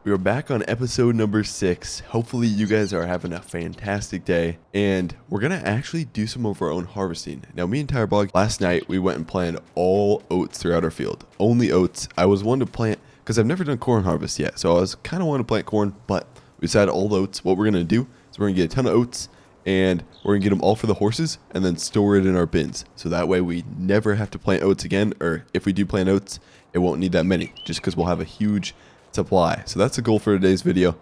We are back on episode number 6. Hopefully you guys are having a fantastic day, and we're gonna actually do some of our own harvesting. Now, me and Tireblog, last night we went and planted all oats throughout our field. Only oats. I was wanting to plant, because I've never done corn harvest yet, so I was kind of wanting to plant corn, but we decided all oats. What we're gonna do is we're gonna get a ton of oats, and we're gonna get them all for the horses, and then store it in our bins. So that way we never have to plant oats again, or if we do plant oats, it won't need that many, just because we'll have a huge supply. So that's the goal for today's video.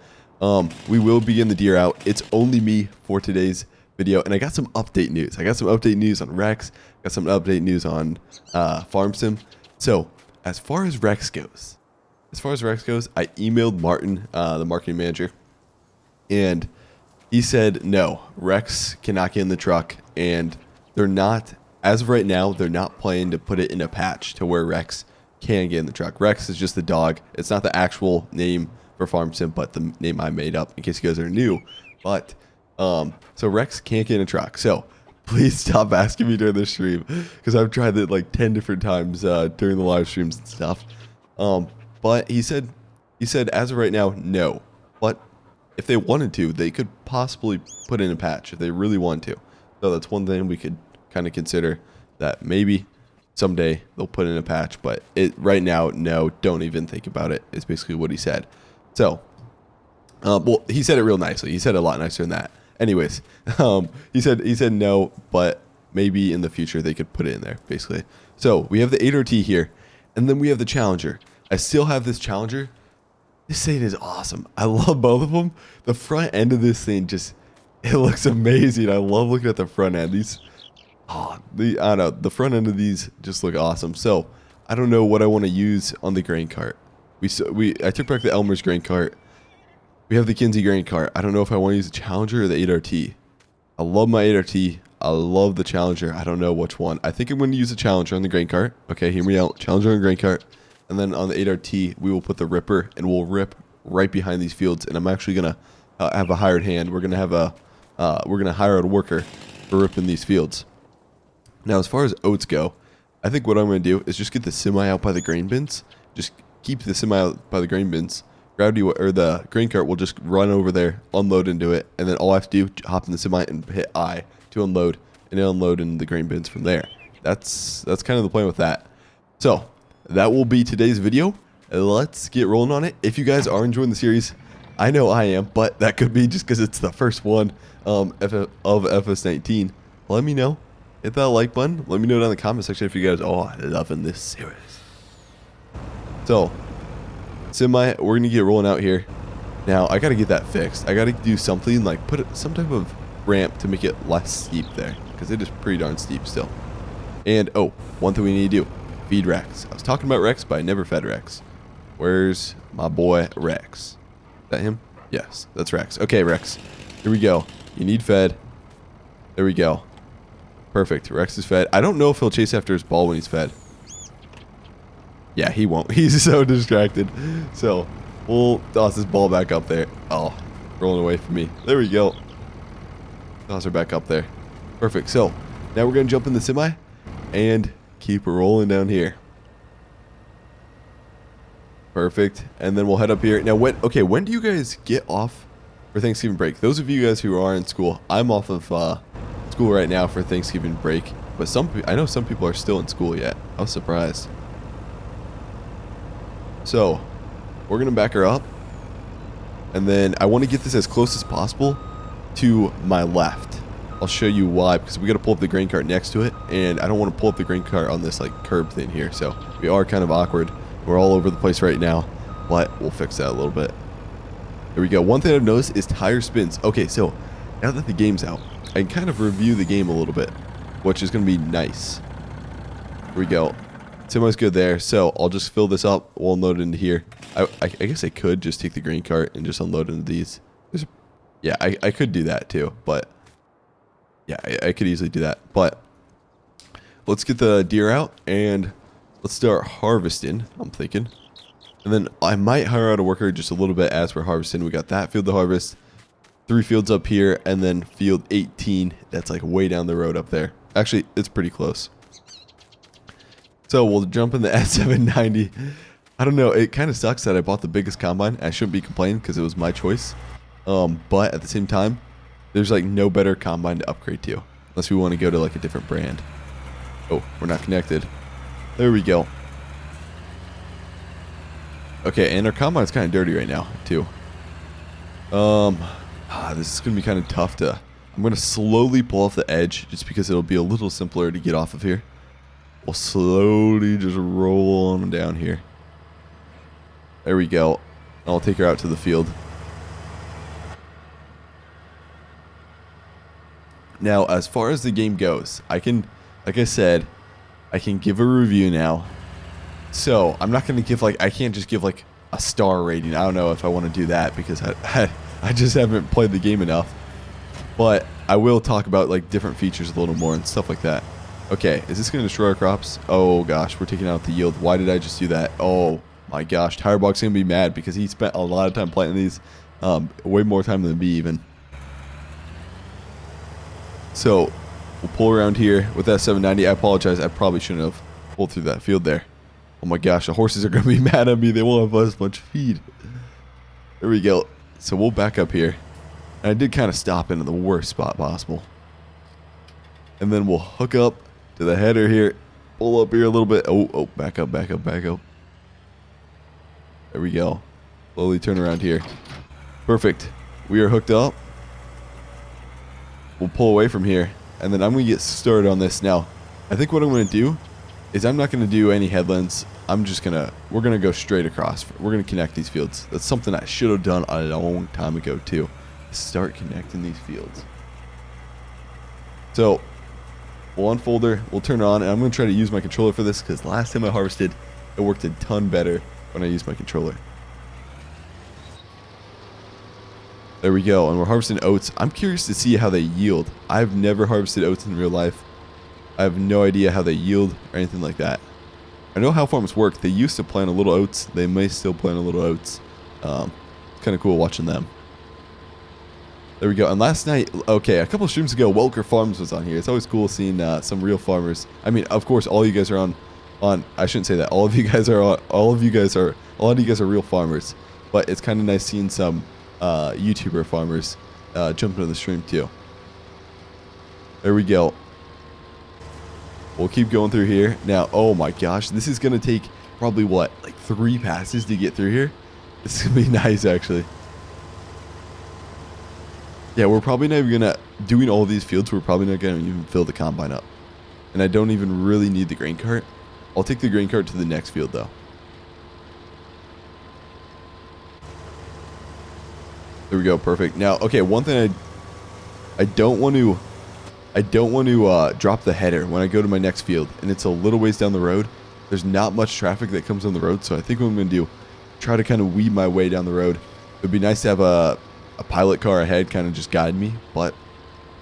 We will begin the deer out. It's only me for today's video, and I got some update news. I got some update news on Rex, got some update news on Farm Sim. So as far as Rex goes, I emailed Martin, the marketing manager, and he said no, Rex cannot get in the truck, and they're not, as of right now, they're not planning to put it in a patch to where Rex can get in the truck. Rex is just the dog. It's not the actual name for Farm Sim, but the name I made up in case you guys are new. But so Rex can't get in a truck. So please stop asking me during the stream, because I've tried it like 10 different times during the live streams and stuff. But he said as of right now, no. But if they wanted to, they could possibly put in a patch if they really want to. So that's one thing we could kind of consider, that maybe someday they'll put in a patch, but right now, no, don't even think about it, is basically what he said. So, well, he said it real nicely. He said it a lot nicer than that. Anyways, he said no, but maybe in the future they could put it in there, basically. So we have the 8RT here, and then we have the Challenger. I still have this Challenger. This thing is awesome. I love both of them. The front end of this thing it looks amazing. I love looking at the front end. I don't know, the front end of these just look awesome. So I don't know what I want to use on the grain cart. I took back the Elmer's grain cart. We have the Kinsey grain cart. I don't know if I want to use the Challenger or the 8RT. I love my 8RT. I love the Challenger. I don't know which one. I think I'm going to use the Challenger on the grain cart. Okay, hear me out. Challenger on the grain cart. And then on the 8RT, we will put the ripper, and we'll rip right behind these fields. And I'm actually going to have a hired hand. We're going to have we're going to hire a worker for ripping these fields. Now, as far as oats go, I think what I'm going to do is just get the semi out by the grain bins. Just keep the semi out by the grain bins. The grain cart will just run over there, unload into it, and then all I have to do, hop in the semi and hit I to unload, and then unload in the grain bins from there. That's kind of the plan with that. So that will be today's video. Let's get rolling on it. If you guys are enjoying the series, I know I am, but that could be just because it's the first one of FS19. Let me know. Hit that like button. Let me know down in the comment section if you guys are loving this series. So, semi, we're going to get rolling out here. Now, I got to get that fixed. I got to do something, like put some type of ramp to make it less steep there, because it is pretty darn steep still. And, oh, one thing we need to do, feed Rex. I was talking about Rex, but I never fed Rex. Where's my boy Rex? Is that him? Yes, that's Rex. Okay, Rex, here we go. You need fed. There we go. Perfect. Rex is fed. I don't know if he'll chase after his ball when he's fed. Yeah, he won't. He's so distracted. So, we'll toss his ball back up there. Oh, rolling away from me. There we go. Toss her back up there. Perfect. So, now we're going to jump in the semi and keep rolling down here. Perfect. And then we'll head up here. Now, when do you guys get off for Thanksgiving break? Those of you guys who are in school, I'm off of school right now for Thanksgiving break, but I know some people are still in school yet. I was surprised. So we're gonna back her up, and then I want to get this as close as possible to my left. I'll show you why, because we got to pull up the grain cart next to it, and I don't want to pull up the grain cart on this like curb thing here, so we are kind of awkward. We're all over the place right now, but we'll fix that a little bit. There we go. One thing I've noticed is tire spins. Okay, so now that the game's out, I can kind of review the game a little bit, which is going to be nice. Here we go. Semi's good there, so I'll just fill this up. We'll unload it into here. I guess I could just take the grain cart and just unload into these. Yeah, I could do that too, but yeah, I could easily do that. But let's get the deer out and let's start harvesting, I'm thinking. And then I might hire out a worker just a little bit as we're harvesting. We got that field to harvest. 3 fields up here, and then field 18. That's like way down the road up there. Actually, it's pretty close. So we'll jump in the S790. I don't know. It kind of sucks that I bought the biggest combine. I shouldn't be complaining because it was my choice. But at the same time, there's like no better combine to upgrade to. Unless we want to go to like a different brand. Oh, we're not connected. There we go. Okay, and our combine's kind of dirty right now, too. This is going to be kind of tough to... I'm going to slowly pull off the edge just because it'll be a little simpler to get off of here. We'll slowly just roll on down here. There we go. I'll take her out to the field. Now, as far as the game goes, I can, like I said, I can give a review now. So, I'm not going to give, like, I can't just give, like, a star rating. I don't know if I want to do that because I just haven't played the game enough. But I will talk about, like, different features a little more and stuff like that. Okay, is this going to destroy our crops? Oh, gosh, we're taking out the yield. Why did I just do that? Oh, my gosh. Tirebog's going to be mad because he spent a lot of time planting these. Way more time than me, even. So, we'll pull around here with that 790. I apologize. I probably shouldn't have pulled through that field there. Oh, my gosh. The horses are going to be mad at me. They won't have as much feed. There we go. So, we'll back up here. And I did kind of stop in the worst spot possible. And then we'll hook up to the header here. Pull up here a little bit. Oh, back up, back up, back up. There we go. Slowly turn around here. Perfect. We are hooked up. We'll pull away from here. And then I'm going to get started on this now. I think what I'm going to do is I'm not going to do any headlands. I'm just going to, we're going to go straight across. We're going to connect these fields. That's something I should have done a long time ago too. Start connecting these fields. So, we'll unfold her, we'll turn it on, and I'm going to try to use my controller for this because last time I harvested, it worked a ton better when I used my controller. There we go, and we're harvesting oats. I'm curious to see how they yield. I've never harvested oats in real life. I have no idea how they yield or anything like that. I know how farms work. They used to plant a little oats. They may still plant a little oats. It's kind of cool watching them. There we go. And last night, okay, a couple streams ago, Welker Farms was on here. It's always cool seeing some real farmers. I mean, of course, all you guys are on. I shouldn't say that. A lot of you guys are real farmers. But it's kind of nice seeing some YouTuber farmers jump into the stream too. There we go. We'll keep going through here. Now, oh my gosh, this is going to take probably what, like 3 passes to get through here? This is going to be nice, actually. Yeah, we're probably not even going to, doing all these fields, we're probably not going to even fill the combine up. And I don't even really need the grain cart. I'll take the grain cart to the next field, though. There we go, perfect. Now, okay, one thing I don't want to drop the header when I go to my next field, and it's a little ways down the road. There's not much traffic that comes on the road, so I think what I'm going to do, try to kind of weed my way down the road. It would be nice to have a pilot car ahead kind of just guide me, but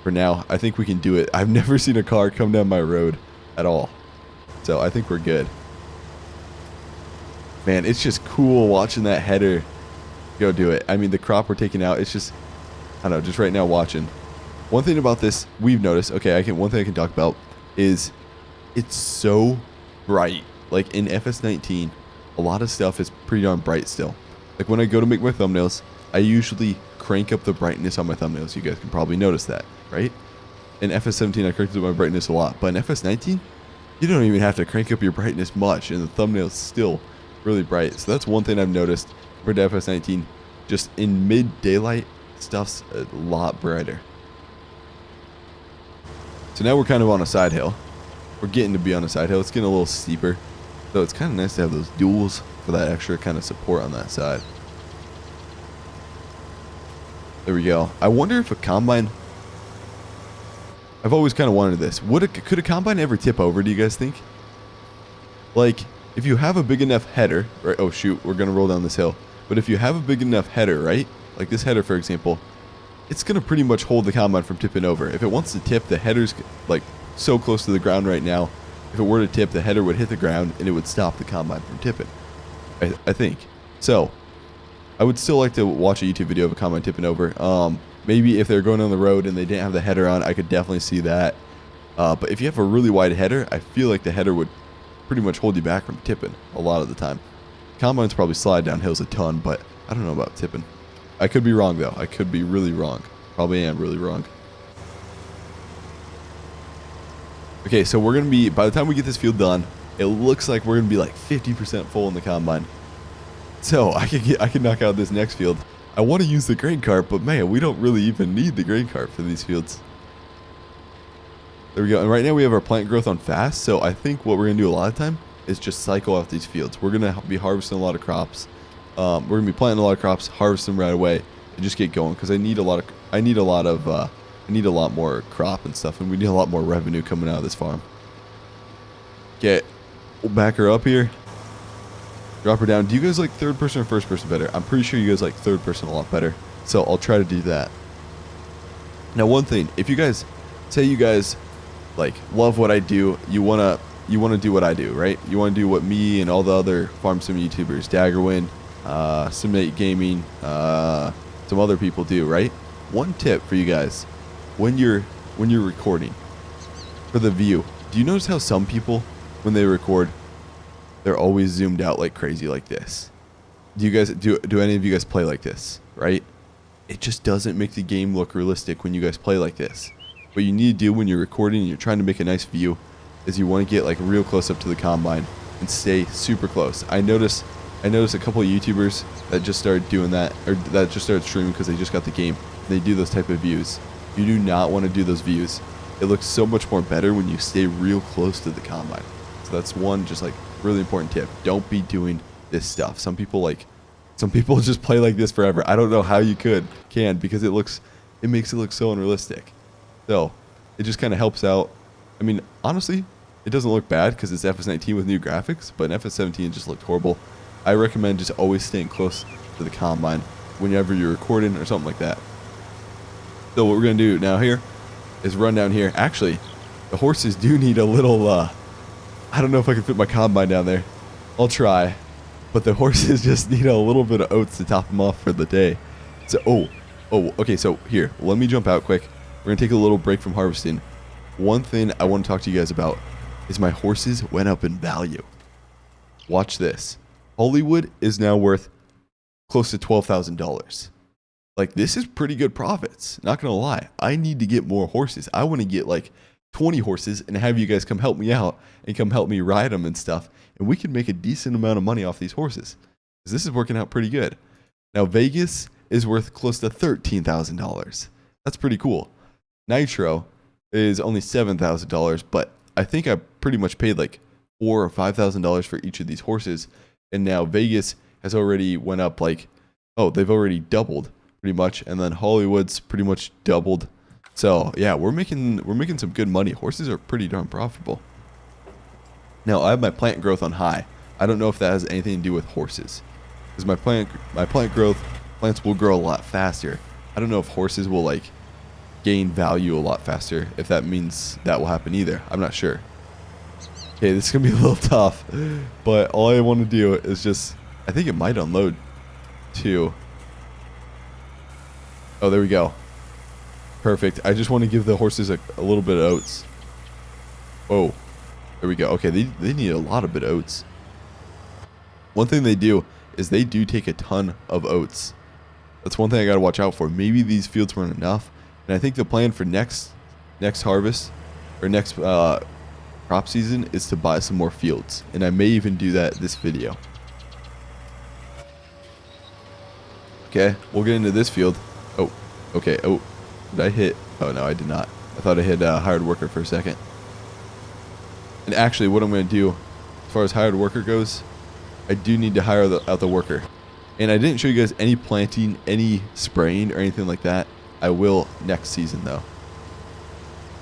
for now, I think we can do it. I've never seen a car come down my road at all, so I think we're good. Man, it's just cool watching that header go do it. I mean, the crop we're taking out, it's just, I don't know, just right now watching. One thing about this we've noticed, okay, one thing I can talk about is it's so bright. Like in FS19, a lot of stuff is pretty darn bright still. Like when I go to make my thumbnails, I usually crank up the brightness on my thumbnails. You guys can probably notice that, right? In FS17, I cranked up my brightness a lot. But in FS19, you don't even have to crank up your brightness much, and the thumbnail's still really bright. So that's one thing I've noticed compared to FS19. Just in mid-daylight, stuff's a lot brighter. So now we're kind of on a side hill. We're getting to be on a side hill. It's getting a little steeper. So it's kind of nice to have those duals for that extra kind of support on that side. There we go. I wonder if a combine... I've always kind of wanted this. Could a combine ever tip over, do you guys think? Like, if you have a big enough header... Right? Oh, shoot. We're going to roll down this hill. But if you have a big enough header, right? Like this header, for example, it's going to pretty much hold the combine from tipping over. If it wants to tip, the header's like so close to the ground right now. If it were to tip, the header would hit the ground and it would stop the combine from tipping. I think. So, I would still like to watch a YouTube video of a combine tipping over. Maybe if they're going on the road and they didn't have the header on, I could definitely see that. But if you have a really wide header, I feel like the header would pretty much hold you back from tipping a lot of the time. Combines probably slide down hills a ton, but I don't know about tipping. I could be wrong, though. I could be really wrong. Probably am really wrong. Okay, so we're going to be, by the time we get this field done, it looks like we're going to be like 50% full in the combine. So I can knock out this next field. I want to use the grain cart, but man, we don't really even need the grain cart for these fields. There we go. And right now we have our plant growth on fast, so I think what we're going to do a lot of time is just cycle out these fields. We're going to be harvesting a lot of crops. We're going to be planting a lot of crops, harvest them right away, and just get going, because I need a lot more crop and stuff, and we need a lot more revenue coming out of this farm. Okay, we'll back her up here. Drop her down. Do you guys like third person or first person better? I'm pretty sure you guys like third person a lot better, so I'll try to do that. Now, one thing, if you guys say you guys like love what I do, you wanna do what I do, right? You want to do what me and all the other farm sim YouTubers, Daggerwin, Simulate Gaming, some other people do, right? One tip for you guys, when you're recording for the view, do you notice how some people, when they record, they're always zoomed out like crazy like this? Do you guys do any of you guys play like this, right? It just doesn't make the game look realistic when you guys play like this. What you need to do when you're recording and you're trying to make a nice view is you want to get like real close up to the combine and stay super close. I noticed a couple of YouTubers that just started doing that, or that just started streaming because they just got the game. They do those type of views. You do not want to do those views. It looks so much more better when you stay real close to the combine. So that's one just like really important tip. Don't be doing this stuff. Some people just play like this forever. I don't know how you can because it makes it look so unrealistic. So it just kind of helps out. I mean, honestly, it doesn't look bad because it's FS19 with new graphics, but in FS17 it just looked horrible. I recommend just always staying close to the combine whenever you're recording or something like that. So what we're going to do now here is run down here. Actually, the horses do need a little, I don't know if I can fit my combine down there. I'll try. But the horses just need a little bit of oats to top them off for the day. So, okay, so here, let me jump out quick. We're going to take a little break from harvesting. One thing I want to talk to you guys about is my horses went up in value. Watch this. Hollywood is now worth close to $12,000. Like, this is pretty good profits. Not going to lie. I need to get more horses. I want to get like 20 horses and have you guys come help me out and come help me ride them and stuff. And we can make a decent amount of money off these horses. Because this is working out pretty good. Now, Vegas is worth close to $13,000. That's pretty cool. Nitro is only $7,000, but I think I pretty much paid like $4,000 or $5,000 for each of these horses. And now Vegas has already went up like, they've already doubled pretty much. And then Hollywood's pretty much doubled. So yeah, we're making some good money. Horses are pretty darn profitable. Now I have my plant growth on high. I don't know if that has anything to do with horses, because my plants will grow a lot faster. I don't know if horses will like gain value a lot faster, if that means that will happen either. I'm not sure. Okay, this is gonna be a little tough, but all I want to do is just, I think it might unload too. Oh, there we go. Perfect. I just want to give the horses a little bit of oats. Oh, there we go. Okay, they need a lot of bit of oats. One thing they do is they do take a ton of oats. That's one thing I got to watch out for. Maybe these fields weren't enough. And I think the plan for next harvest or next crop season is to buy some more fields. And I may even do that this video. Okay, we'll get into this field. Oh, okay. Oh, did I hit? Oh, no, I did not. I thought I hit hired worker for a second. And actually, what I'm going to do, as far as hired worker goes, I do need to hire out the worker. And I didn't show you guys any planting, any spraying, or anything like that. I will next season, though.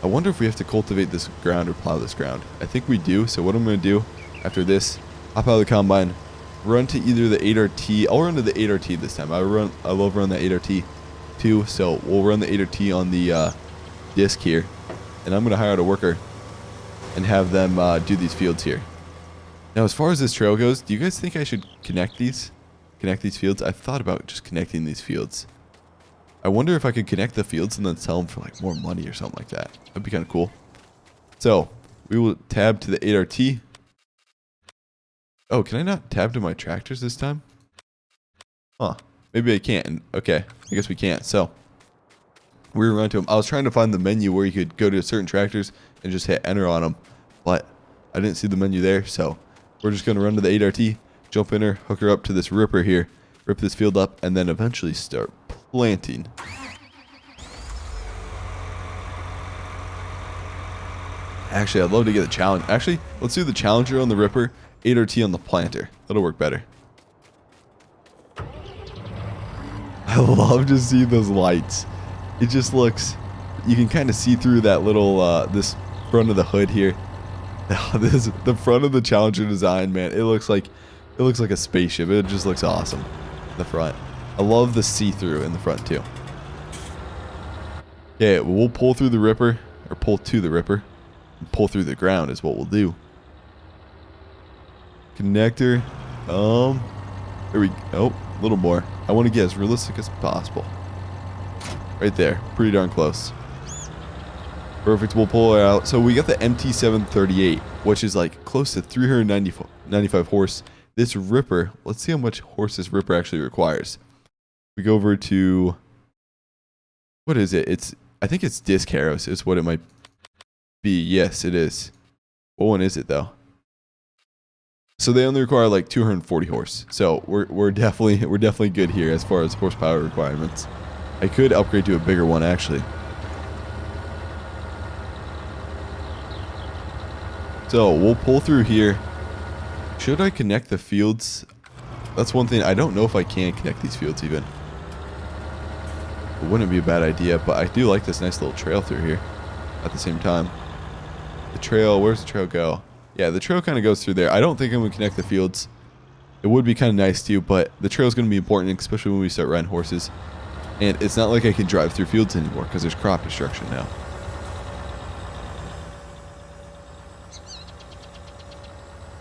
I wonder if we have to cultivate this ground or plow this ground. I think we do. So what I'm going to do after this, hop out of the combine, run to either the 8RT. I'll run to the 8RT this time. I love running the 8RT too. So we'll run the 8RT on the disc here. And I'm going to hire out a worker and have them do these fields here. Now, as far as this trail goes, do you guys think I should connect these fields? I've thought about just connecting these fields. I wonder if I could connect the fields and then sell them for like more money or something like that. That'd be kind of cool. So we will tab to the 8RT. Oh, can I not tab to my tractors this time? Huh. Maybe I can't. Okay, I guess we can't. So, we were running to them. I was trying to find the menu where you could go to certain tractors and just hit enter on them, but I didn't see the menu there, so we're just going to run to the 8RT, jump in her, hook her up to this ripper here, rip this field up, and then eventually start planting. Actually, I'd love to get the challenge. Actually, let's do the challenger on the ripper, 8RT on the planter. That'll work better. I love to see those lights. It just looks, you can kind of see through that little, this front of the hood here. The front of the Challenger design, man, it looks like a spaceship. It just looks awesome in the front. I love the see-through in the front too. Okay, we'll pull through the ripper, or pull to the ripper. Pull through the ground is what we'll do. Connector. There we go. A little more. I want to get as realistic as possible. Right there. Pretty darn close. Perfect. We'll pull it out. So we got the MT738, which is like close to 395 horse. This ripper, let's see how much horse this ripper actually requires. We go over to, what is it? I think it's disc harrows is what it might be. Yes, it is. What one is it though? So they only require like 240 horse. So we're definitely good here as far as horsepower requirements. I could upgrade to a bigger one actually. So we'll pull through here. Should I connect the fields? That's one thing. I don't know if I can connect these fields even. It wouldn't be a bad idea, but I do like this nice little trail through here at the same time. The trail, where's the trail go? Yeah, the trail kind of goes through there. I don't think I'm going to connect the fields. It would be kind of nice too, but the trail is going to be important, especially when we start riding horses. And it's not like I can drive through fields anymore because there's crop destruction now.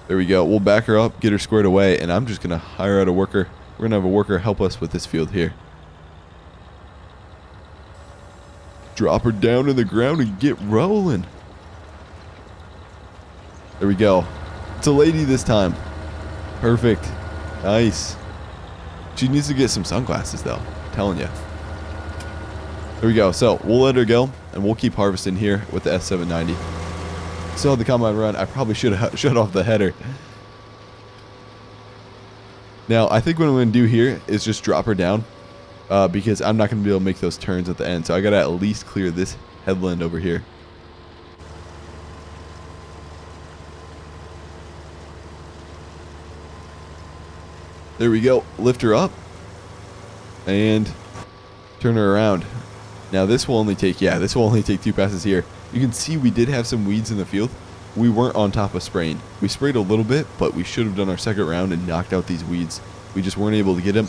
There we go. We'll back her up, get her squared away, and I'm just going to hire out a worker. We're going to have a worker help us with this field here. Drop her down to the ground and get rolling. There we go. It's a lady this time. Perfect. Nice. She needs to get some sunglasses though. I'm telling you. There we go. So we'll let her go and we'll keep harvesting here with the S790. Still had the combine run. I probably should have shut off the header. Now I think what I'm going to do here is just drop her down because I'm not going to be able to make those turns at the end. So I got to at least clear this headland over here. There we go. Lift her up and turn her around. Now this will only take, this will only take 2 passes here. You can see we did have some weeds in the field. We weren't on top of spraying. We sprayed a little bit, but we should have done our second round and knocked out these weeds. We just weren't able to get them.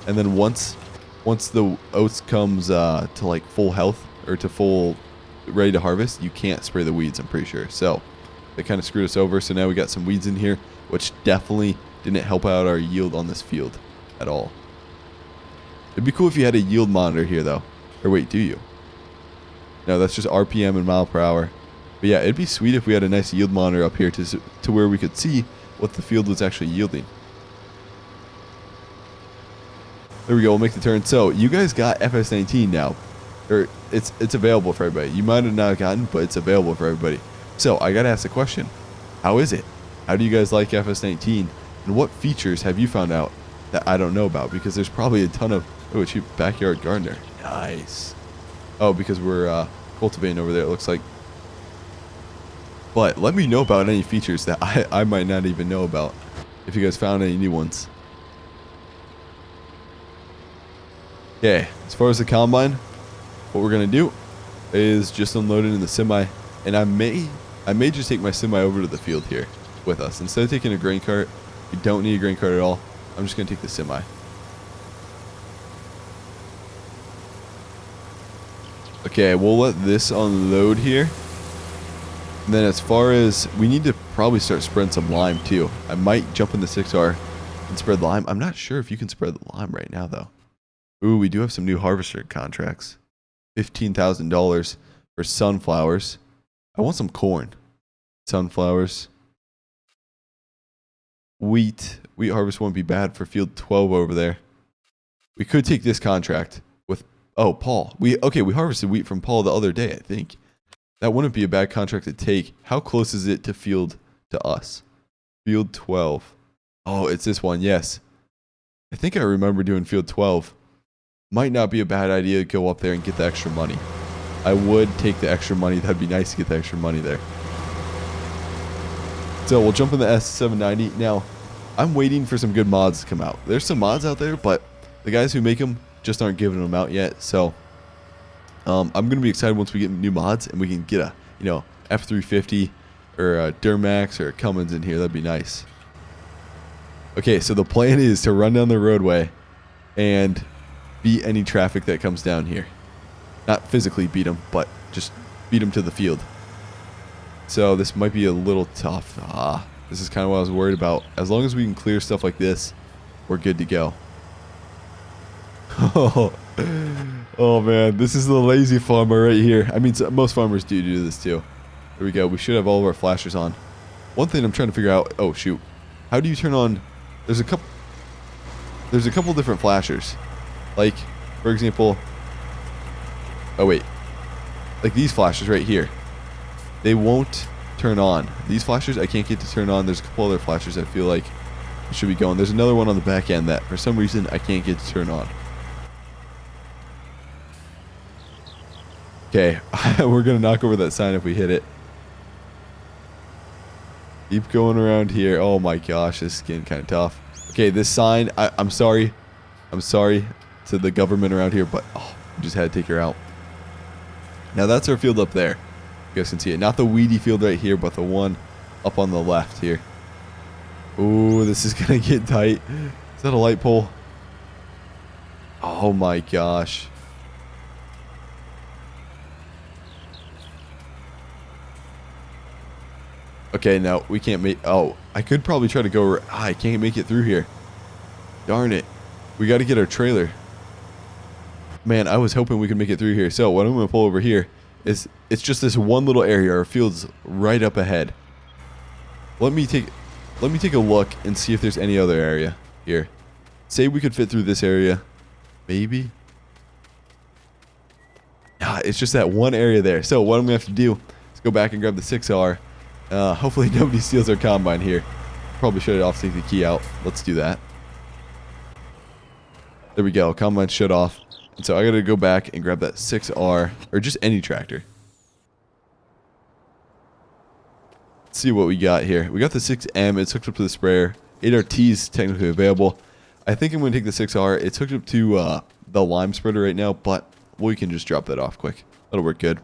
And then once the oats comes to like full health or to full ready to harvest, you can't spray the weeds, I'm pretty sure. So they kind of screwed us over. So now we got some weeds in here, which definitely didn't help out our yield on this field at all. It'd be cool if you had a yield monitor here though. Or wait, do you? No, that's just RPM and mile per hour. But yeah, it'd be sweet if we had a nice yield monitor up here to where we could see what the field was actually yielding. There we go, we'll make the turn. So you guys got FS19 now. Or it's available for everybody. You might have not gotten, but it's available for everybody. So I gotta ask the question. How is it? How do you guys like FS19? And what features have you found out that I don't know about? Because there's probably a ton of... Oh, it's your backyard gardener. Nice. Oh, because we're cultivating over there, it looks like. But let me know about any features that I might not even know about. If you guys found any new ones. Okay, as far as the combine, what we're going to do is just unload it in the semi. And I may just take my semi over to the field here with us. Instead of taking a grain cart, you don't need a grain cart at all. I'm just going to take the semi. Okay, we'll let this unload here. And then as far as, we need to probably start spreading some lime too. I might jump in the 6R and spread lime. I'm not sure if you can spread the lime right now though. Ooh, we do have some new harvester contracts. $15,000 for sunflowers. I want some corn. Sunflowers. wheat harvest won't be bad for field 12 over there. We could take this contract with, oh, Paul. We harvested wheat from Paul the other day, I think. That wouldn't be a bad contract to take. How close is it to us? Field 12. Oh, it's this one, yes. I think I remember doing field 12. Might not be a bad idea to go up there and get the extra money. I would take the extra money. That'd be nice to get the extra money there. So we'll jump in the S790. Now, I'm waiting for some good mods to come out. There's some mods out there, but the guys who make them just aren't giving them out yet. So I'm going to be excited once we get new mods and we can get a, F350 or a Duramax or a Cummins in here. That'd be nice. Okay, so the plan is to run down the roadway and beat any traffic that comes down here. Not physically beat them, but just beat them to the field. So this might be a little tough. This is kind of what I was worried about. As long as we can clear stuff like this, we're good to go. Oh man, this is the lazy farmer right here. I mean, most farmers do this too. There we go. We should have all of our flashers on. One thing I'm trying to figure out. Oh shoot, how do you turn on? There's a couple different flashers. Like, for example. Oh wait, like these flashers right here. They won't turn on. These flashers I can't get to turn on. There's a couple other flashers I feel like should be going. There's another one on the back end that for some reason I can't get to turn on. Okay, we're going to knock over that sign if we hit it. Keep going around here. Oh my gosh, this is getting kind of tough. Okay, this sign, I'm sorry. I'm sorry to the government around here, but we just had to take her out. Now that's our field up there. You guys can see it. Not the weedy field right here, but the one up on the left here. Ooh, this is going to get tight. Is that a light pole? Oh my gosh. Okay, now we can't make... Oh, I could probably try to go... I can't make it through here. Darn it. We got to get our trailer. Man, I was hoping we could make it through here. So what I'm going to pull over here is... It's just this one little area. Our field's right up ahead. Let me take a look and see if there's any other area here. Say we could fit through this area. Maybe. It's just that one area there. So what I'm going to have to do is go back and grab the 6R. Hopefully nobody steals our combine here. Probably shut it off, take the key out. Let's do that. There we go. Combine shut off. And so I got to go back and grab that 6R. Or just any tractor. Let's see what we got here. We got the 6M. It's hooked up to the sprayer. 8RT is technically available. I think I'm going to take the 6R. It's hooked up to the lime spreader right now, but we can just drop that off quick. That'll work good.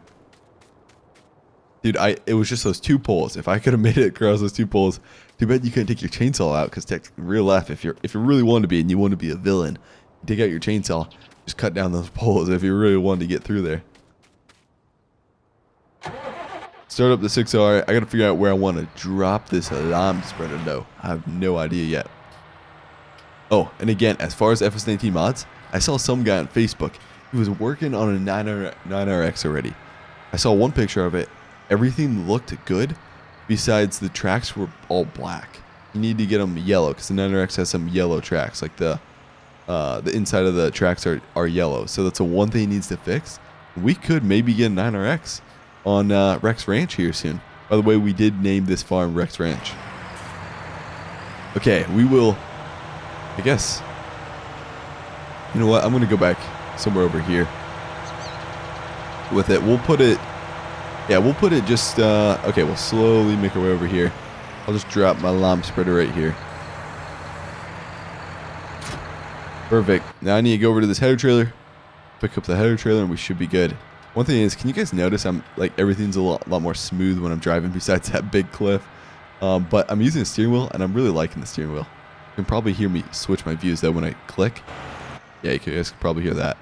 Dude, it was just those two poles. If I could have made it across those two poles, too bad you couldn't take your chainsaw out, because real life, if you really want to be and you want to be a villain, you take out your chainsaw, just cut down those poles if you really wanted to get through there. Start up the 6R. I got to figure out where I want to drop this lime spreader though. I have no idea yet. Oh, and again, as far as FS19 mods, I saw some guy on Facebook. He was working on a 9RX already. I saw one picture of it. Everything looked good, besides the tracks were all black. You need to get them yellow, because the 9RX has some yellow tracks. Like the inside of the tracks are yellow. So that's the one thing he needs to fix. We could maybe get a 9RX on Rex Ranch here soon. By the way, we did name this farm Rex Ranch. Okay, we will... I guess... You know what? I'm going to go back somewhere over here with it. We'll put it... Yeah, we'll put it just... okay, we'll slowly make our way over here. I'll just drop my lime spreader right here. Perfect. Now I need to go over to this header trailer, pick up the header trailer, and we should be good. One thing is, can you guys notice I'm like everything's a lot more smooth when I'm driving besides that big cliff? But I'm using the steering wheel, and I'm really liking the steering wheel. You can probably hear me switch my views though when I click. Yeah, you guys can probably hear that.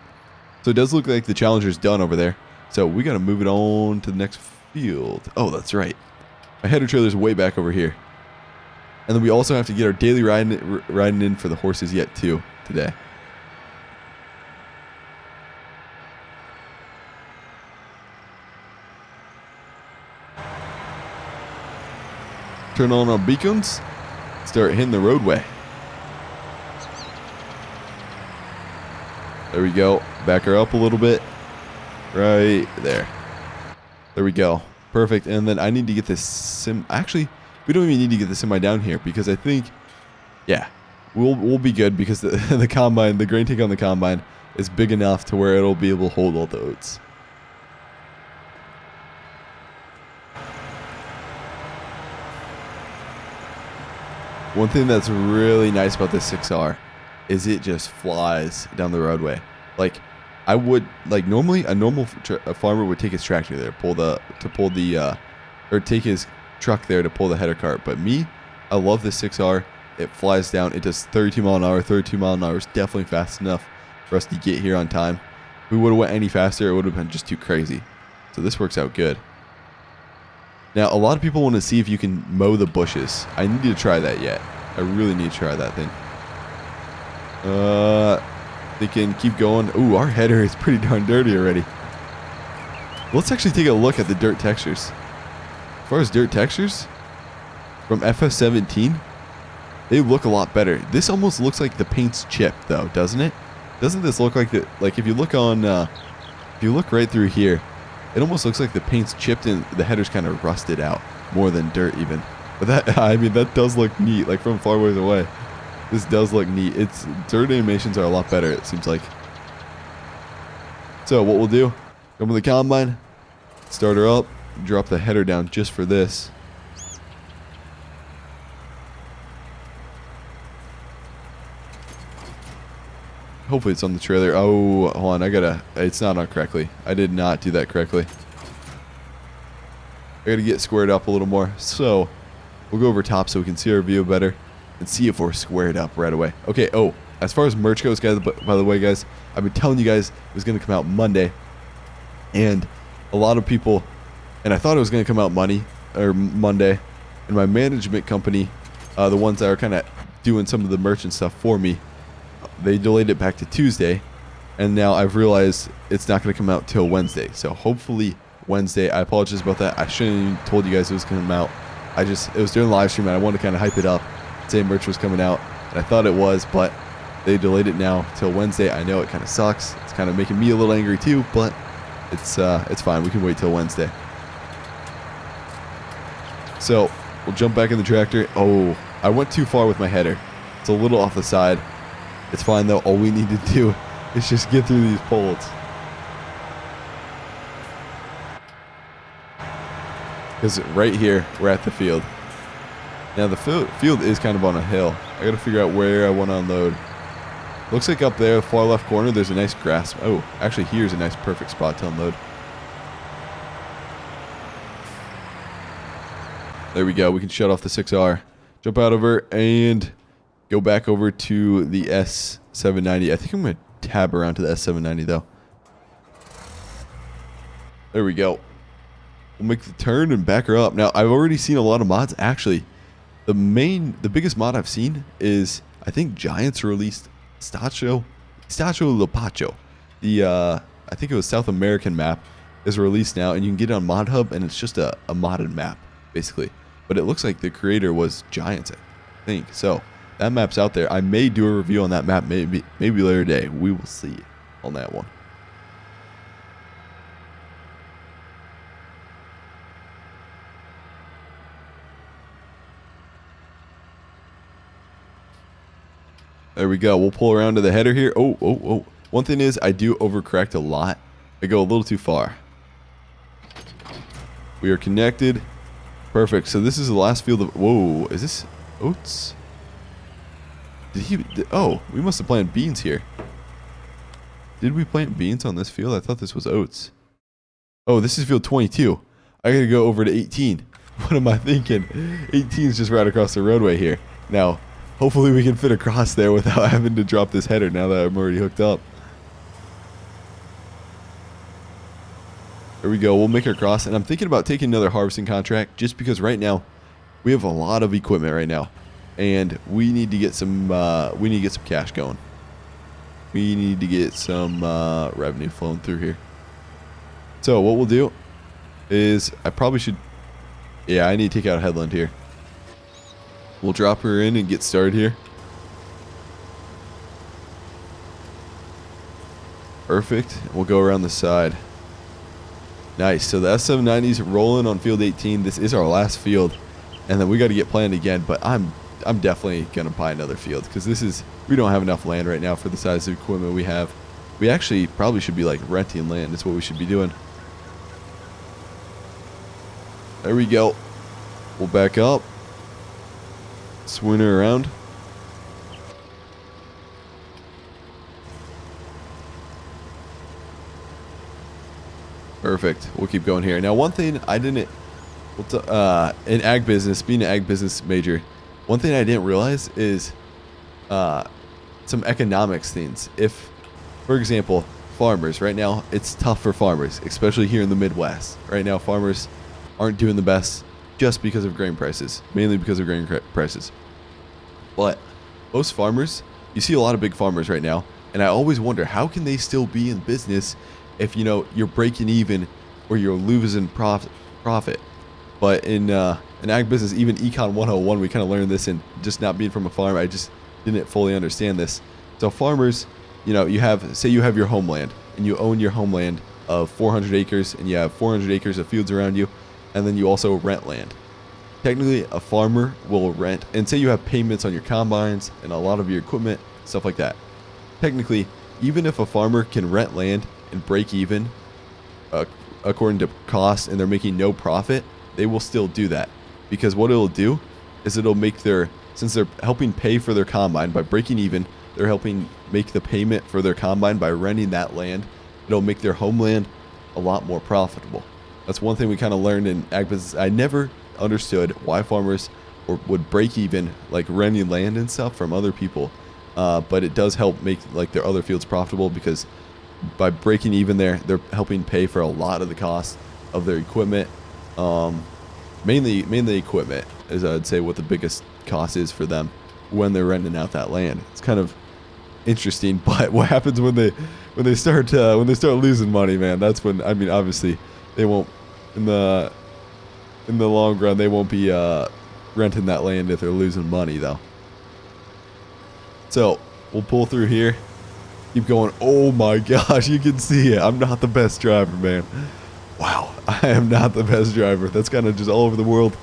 So it does look like the Challenger's done over there. So we got to move it on to the next field. Oh, that's right. My header trailer's way back over here. And then we also have to get our daily riding in for the horses yet too today. Turn on our beacons. start hitting the roadway. There we go. Back her up a little bit. Right there. There we go. Perfect. And then I need to get this actually, we don't even need to get the semi down here because I think, yeah, we'll be good because the combine, the grain tank on the combine is big enough to where it'll be able to hold all the oats. One thing that's really nice about this 6R is it just flies down the roadway. Like I would, like normally a normal farmer would take his tractor there, or take his truck there to pull the header cart. But me, I love this 6R. It flies down. It does 32 mile an hour. 32 mile an hour is definitely fast enough for us to get here on time. If we would have went any faster, it would have been just too crazy. So this works out good. Now, a lot of people want to see if you can mow the bushes. I need to try that yet. I really need to try that thing. They can keep going. Ooh, our header is pretty darn dirty already. Let's actually take a look at the dirt textures. As far as dirt textures, from FS19, they look a lot better. This almost looks like the paint's chipped, though, doesn't it? Doesn't this look like the, like if you look on, if you look right through here, it almost looks like the paint's chipped and the header's kind of rusted out more than dirt even. But that, I mean, that does look neat, like from far ways away. This does look neat. It's dirt animations are a lot better, it seems like. So what we'll do, come to the combine, start her up, drop the header down just for this. Hopefully it's on the trailer. Oh, hold on, it's not on correctly. I did not do that correctly. I gotta get squared up a little more. So we'll go over top so we can see our view better and see if we're squared up right away. Okay, oh, as far as merch goes, guys, by the way, guys, I've been telling you guys it was gonna come out Monday. And a lot of people, and I thought it was gonna come out Monday. And my management company, the ones that are kind of doing some of the merch and stuff for me, they delayed it back to Tuesday, and now I've realized it's not going to come out till Wednesday. So hopefully Wednesday. I apologize about that. I shouldn't have told you guys it was going to come out. It was during the live stream and I wanted to kind of hype it up, say merch was coming out, and I thought it was, but they delayed it now till Wednesday. I know it kind of sucks. It's kind of making me a little angry too, but it's fine. We can wait till Wednesday. So we'll jump back in the tractor. Oh, I went too far with my header. It's a little off the side. It's fine though. All we need to do is just get through these poles. Because right here, we're at the field. Now the field is kind of on a hill. I got to figure out where I want to unload. Looks like up there, far left corner, there's a nice grass. Oh, actually here's a nice perfect spot to unload. There we go. We can shut off the 6R. Jump out over and go back over to the S790. I think I'm going to tab around to the S790 though. There we go. We'll make the turn and back her up. Now, I've already seen a lot of mods. Actually, the biggest mod I've seen is, I think Giants released Stacho Lopacho. I think it was South American map is released now, and you can get it on Mod Hub, and it's just a modded map, basically. But it looks like the creator was Giants, I think. So, that map's out there. I may do a review on that map maybe later today. We will see on that one. There we go. We'll pull around to the header here. Oh. One thing is I do overcorrect a lot. I go a little too far. We are connected. Perfect. So this is the last field of... Whoa. Is this oats? Oh, we must have planted beans here. Did we plant beans on this field? I thought this was oats. Oh, this is field 22. I gotta go over to 18. What am I thinking? 18 is just right across the roadway here. Now, hopefully we can fit across there without having to drop this header now that I'm already hooked up. There we go. We'll make her cross. And I'm thinking about taking another harvesting contract just because right now we have a lot of equipment right now. And we need to get some cash going. We need to get some revenue flowing through here. So what we'll do is I probably should... Yeah, I need to take out a headland here. We'll drop her in and get started here. Perfect. We'll go around the side. Nice. So the FS19's rolling on field 18. This is our last field, and then we got to get planned again. But I'm definitely gonna buy another field because we don't have enough land right now for the size of equipment we have. We actually probably should be like renting land. That's what we should be doing. There we go. We'll back up. Swing her around. Perfect. We'll keep going here. Now, one thing I didn't, in ag business, being an ag business major, one thing I didn't realize is some economics things. If, for example, farmers, right now, it's tough for farmers, especially here in the Midwest. Right now, farmers aren't doing the best just because of grain prices, mainly because of grain prices. But most farmers, you see a lot of big farmers right now, and I always wonder, how can they still be in business if, you know, you're breaking even or you're losing profit? But in ag business, even Econ 101, we kind of learned this, and just not being from a farm, I just didn't fully understand this. So farmers, you know, say you have your homeland, and you own your homeland of 400 acres, and you have 400 acres of fields around you, and then you also rent land. Technically, a farmer will rent, and say you have payments on your combines and a lot of your equipment, stuff like that. Technically, even if a farmer can rent land and break even according to cost, and they're making no profit, they will still do that, because what it'll do is it'll make since they're helping pay for their combine by breaking even, they're helping make the payment for their combine by renting that land. It'll make their homeland a lot more profitable. That's one thing we kind of learned in ag business. I never understood why farmers would break even, like renting land and stuff from other people, but it does help make like their other fields profitable, because by breaking even there, they're helping pay for a lot of the cost of their equipment. Mainly equipment is, I'd say, what the biggest cost is for them when they're renting out that land. It's kind of interesting, but what happens when they start losing money, man? That's when, I mean, obviously they won't, in the long run, they won't be renting that land if they're losing money, though. So we'll pull through here. Keep going. Oh my gosh, you can see it. I'm not the best driver, man. Wow, I am not the best driver. That's kind of just all over the world,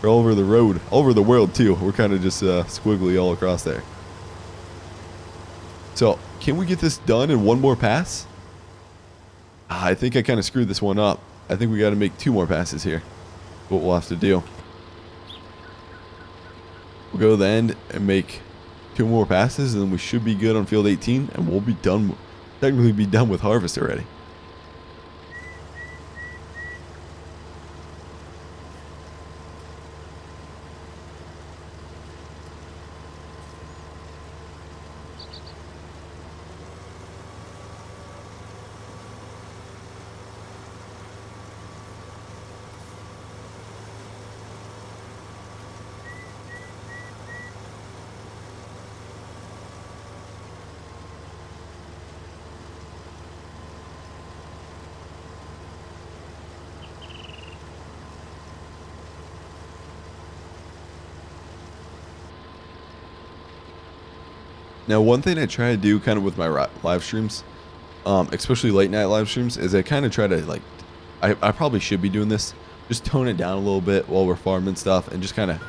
or all over the road, all over the world too. We're kind of just squiggly all across there. So can we get this done in one more pass? I think I kind of screwed this one up. I think we got to make 2 more passes here. What we'll have to do. We'll go to the end and make 2 more passes, and then we should be good on field 18, and we'll be done, technically be done with harvest already. Now, one thing I try to do kind of with my live streams, especially late night live streams, is I kind of try to, like, I probably should be doing this, just tone it down a little bit while we're farming stuff, and just kind of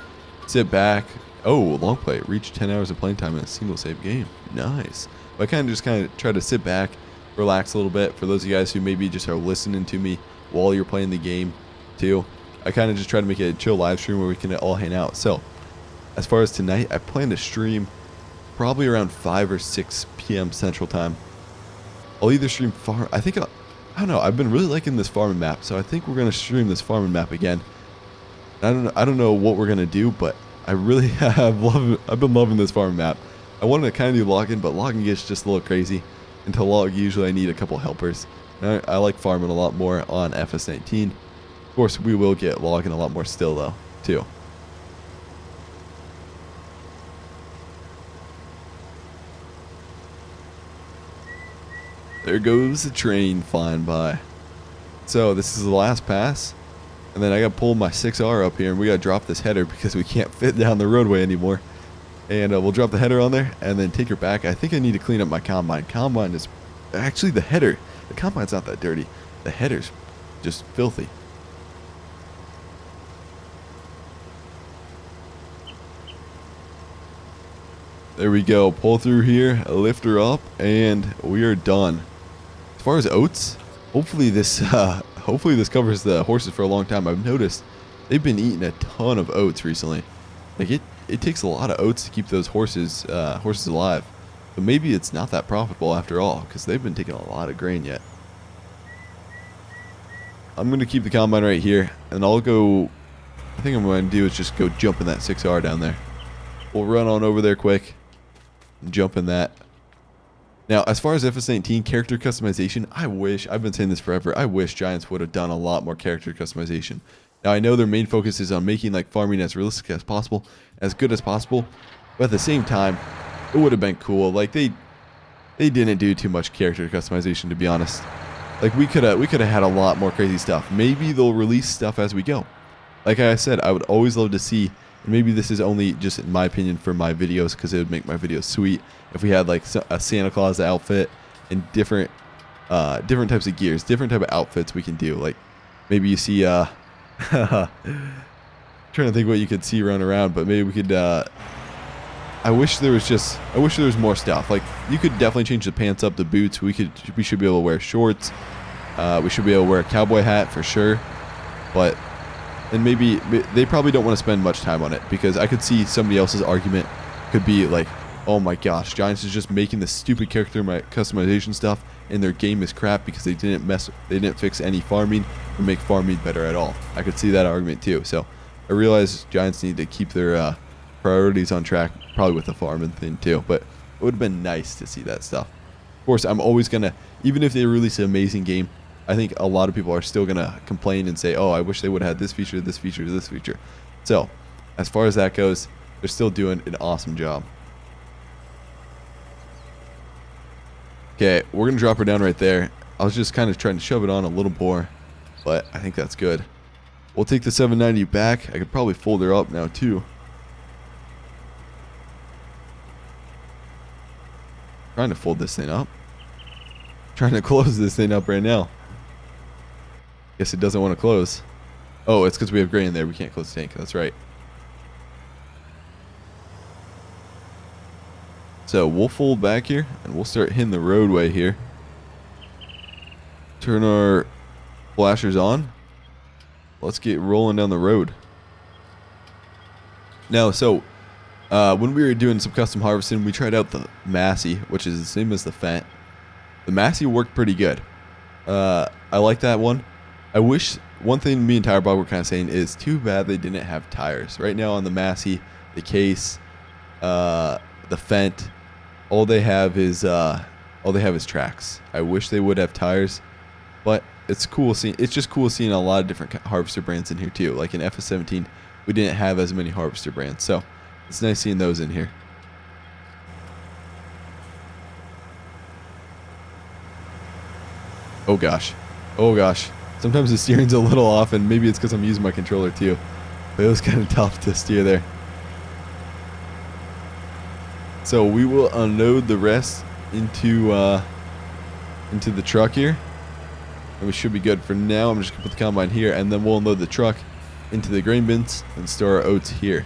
sit back. Oh, long play. Reach 10 hours of playing time in a single save game. Nice. But I kind of try to sit back, relax a little bit. For those of you guys who maybe just are listening to me while you're playing the game too, I kind of just try to make it a chill live stream where we can all hang out. So as far as tonight, I plan to stream probably around 5 or 6 p.m. Central Time. I'll either stream I don't know. I've been really liking this farming map, so I think we're gonna stream this farming map again. I don't know what we're gonna do, but I really I've been loving this farming map. I wanted to kind of do logging, but logging gets just a little crazy. And to log, usually I need a couple helpers. And I like farming a lot more on FS19. Of course, we will get logging a lot more still, though, too. There goes the train flying by. So this is the last pass. And then I got to pull my 6R up here, and we got to drop this header because we can't fit down the roadway anymore. And we'll drop the header on there and then take her back. I think I need to clean up my combine. Combine is actually the header. The combine's not that dirty. The header's just filthy. There we go. Pull through here, lift her up, and we are done. As far as oats, hopefully this covers the horses for a long time. I've noticed they've been eating a ton of oats recently. Like it takes a lot of oats to keep those horses alive. But maybe it's not that profitable after all, because they've been taking a lot of grain yet. I'm going to keep the combine right here, and I'll go. I think I'm going to do is just go jump in that 6R down there. We'll run on over there quick and jump in that. Now, as far as FS19 character customization, I've been saying this forever, I wish Giants would have done a lot more character customization. Now, I know their main focus is on making like farming as realistic as possible, as good as possible, but at the same time, it would have been cool. Like they didn't do too much character customization, to be honest. Like we could have had a lot more crazy stuff. Maybe they'll release stuff as we go. Like I said, I would always love to see, and maybe this is only just in my opinion for my videos, because it would make my videos sweet if we had like a Santa Claus outfit and different types of gears, different type of outfits we can do. Like maybe you see trying to think what you could see running around, but maybe we could I wish there was more stuff. Like you could definitely change the pants up, the boots. We should be able to wear shorts. We should be able to wear a cowboy hat for sure. But and maybe they probably don't want to spend much time on it, because I could see somebody else's argument could be like, oh my gosh, Giants is just making this stupid character customization stuff, and their game is crap because they didn't fix any farming or make farming better at all. I could see that argument too. So I realize Giants need to keep their priorities on track, probably with the farming thing too. But it would have been nice to see that stuff. Of course, I'm always gonna, even if they release an amazing game, I think a lot of people are still gonna complain and say, oh, I wish they would have had this feature, this feature, this feature. So as far as that goes, they're still doing an awesome job. Okay, we're going to drop her down right there. I was just kind of trying to shove it on a little more, but I think that's good. We'll take the 790 back. I could probably fold her up now too. Trying to fold this thing up. Trying to close this thing up right now. Guess it doesn't want to close. Oh, it's because we have grain in there. We can't close the tank. That's right. So we'll fold back here, and we'll start hitting the roadway here. Turn our flashers on. Let's get rolling down the road. Now, so when we were doing some custom harvesting, we tried out the Massey, which is the same as the Fent. The Massey worked pretty good. I like that one. I wish, one thing me and Tire Bob were kind of saying is, too bad they didn't have tires. Right now on the Massey, the Case, the Fent, all they have is tracks. I wish they would have tires, but it's cool seeing. It's just cool seeing a lot of different harvester brands in here too. Like in FS17, we didn't have as many harvester brands, so it's nice seeing those in here. Oh gosh, oh gosh. Sometimes the steering's a little off, and maybe it's because I'm using my controller too. But it was kind of tough to steer there. So we will unload the rest into the truck here, and we should be good for now. I'm just gonna put the combine here, and then we'll unload the truck into the grain bins and store our oats here.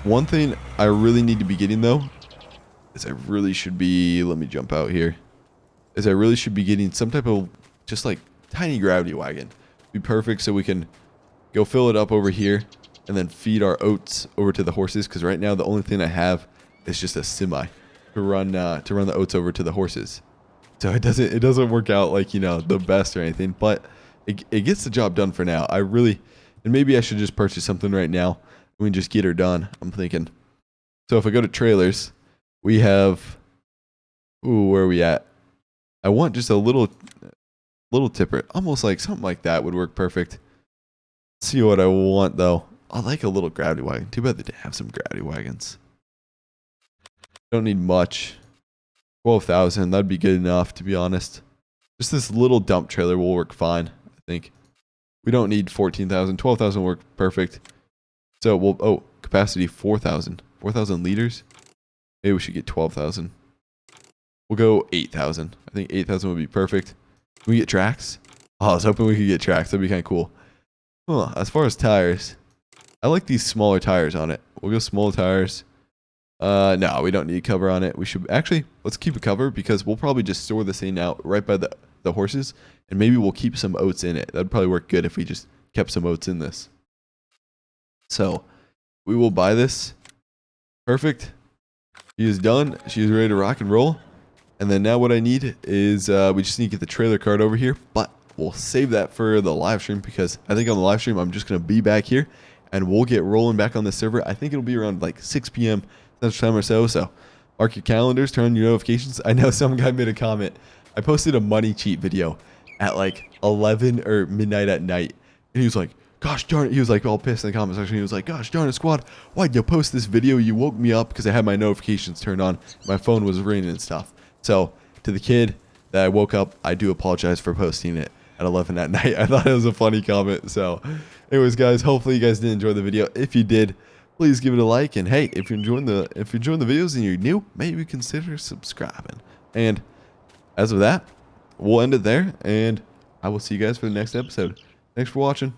One thing I really need to be getting though is I really should be, let me jump out here, is I really should be getting some type of just like tiny gravity wagon. Be perfect so we can go fill it up over here and then feed our oats over to the horses, because right now the only thing I have is just a semi to run the oats over to the horses. So it doesn't work out like, you know, the best or anything, but it gets the job done for now. And maybe I should just purchase something right now and we can just get her done, I'm thinking. So if I go to trailers, we have, ooh, where are we at? I want just a little tipper, almost like something like that would work perfect. Let's see what I want though. I like a little gravity wagon. Too bad they didn't have some gravity wagons. Don't need much. 12,000, that'd be good enough, to be honest. Just this little dump trailer will work fine, I think. We don't need 14,000. 12,000 work perfect. So we'll, oh, capacity 4,000. 4,000 liters. Maybe we should get 12,000. We'll go 8,000. I think 8,000 would be perfect. Can we get tracks? Oh, I was hoping we could get tracks. That'd be kind of cool. Well, as far as tires, I like these smaller tires on it. We'll go small tires. No, we don't need cover on it. We should actually, let's keep a cover because we'll probably just store this thing out right by the horses, and maybe we'll keep some oats in it. That'd probably work good if we just kept some oats in this. So we will buy this. Perfect. She is done. She is ready to rock and roll. And then now what I need is we just need to get the trailer cart over here, but we'll save that for the live stream because I think on the live stream I'm just going to be back here and we'll get rolling back on the server. I think it'll be around like 6 p.m. Central Time or so. So mark your calendars, turn on your notifications. I know some guy made a comment. I posted a money cheat video at like 11 or midnight at night. And he was like, gosh darn it. He was like all pissed in the comment section. He was like, gosh darn it, squad. Why'd you post this video? You woke me up because I had my notifications turned on. My phone was ringing and stuff. So to the kid that I woke up, I do apologize for posting it at 11 at night. I thought it was a funny comment. So anyways, guys, hopefully you guys did enjoy the video. If you did, please give it a like. And hey, if you're enjoying the videos and you're new, maybe consider subscribing. And as of that, we'll end it there. And I will see you guys for the next episode. Thanks for watching.